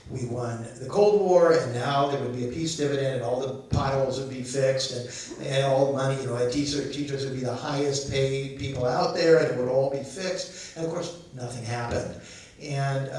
we won the Cold War, and now there would be a peace dividend, and all the potholes would be fixed, and all the money, teachers would be the highest paid people out there, and it would all be fixed. And of course, nothing happened. And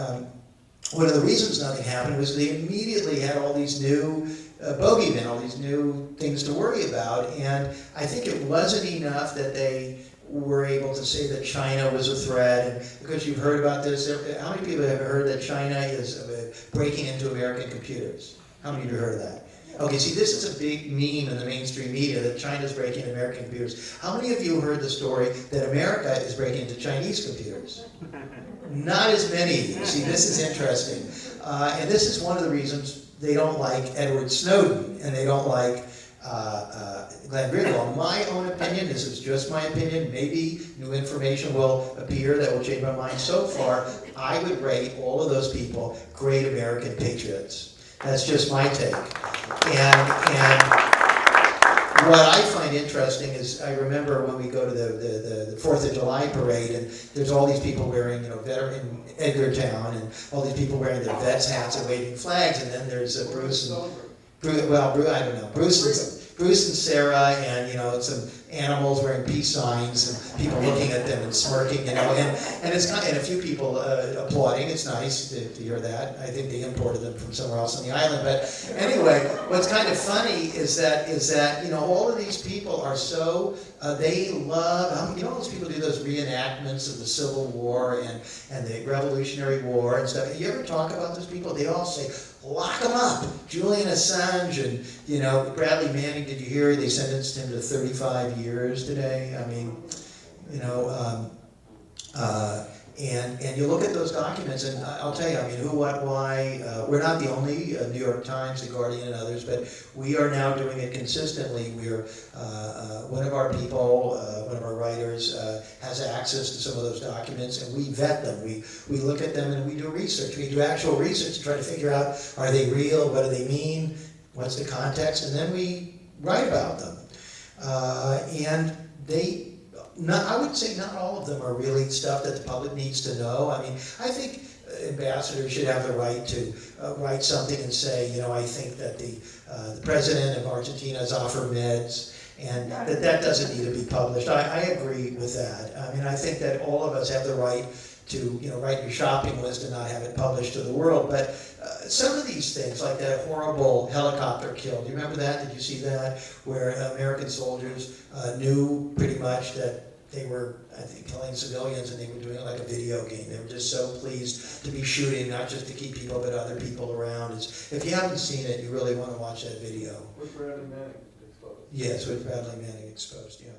one of the reasons nothing happened was they immediately had all these new bogeymen, all these new things to worry about. And I think it wasn't enough that they were able to say that China was a threat. And because you've heard about this, how many people have heard that China is breaking into American computers? How many of you heard of that? Okay, see, this is a big meme in the mainstream media that China's breaking into American computers. How many of you heard the story that America is breaking into Chinese computers? Not as many of you. See, this is interesting. And this is one of the reasons they don't like Edward Snowden, and they don't like Glenn Greenwald. My own opinion, this is just my opinion, maybe new information will appear that will change my mind. So far, I would rate all of those people great American patriots. That's just my take. And what I find interesting is I remember when we go to the 4th of July parade, and there's all these people wearing, veteran Edgartown, and all these people wearing their vets hats and waving flags, and then there's Bruce and Sarah, and some animals wearing peace signs, and people looking at them and smirking, and it's and a few people applauding. It's nice to hear that. I think they imported them from somewhere else on the island. But anyway, what's kind of funny is that all of these people are so they love. Those people do those reenactments of the Civil War and the Revolutionary War and stuff. You ever talk about those people? They all say, lock them up. Julian Assange and Bradley Manning. Did you hear they sentenced him to 35 years today? I mean, and you look at those documents, and I'll tell you, who, what, why. We're not the only New York Times, The Guardian, and others, but we are now doing it consistently. We're one of our people, one of our writers, has access to some of those documents, and we vet them. We look at them and we do research. We do actual research to try to figure out, are they real? What do they mean? What's the context? And then we write about them. And I would say not all of them are really stuff that the public needs to know. I think ambassadors should have the right to write something and say, I think that the president of Argentina is offered meds, and that doesn't need to be published. I agree with that. I think that all of us have the right to write your shopping list and not have it published to the world. But some of these things, like that horrible helicopter kill, do you remember that? Did you see that? Where American soldiers knew pretty much that they were, I think, killing civilians, and they were doing it like a video game. They were just so pleased to be shooting, not just to keep people, but other people around. If you haven't seen it, you really want to watch that video. With Bradley Manning exposed. Yes, with Bradley Manning exposed, yeah.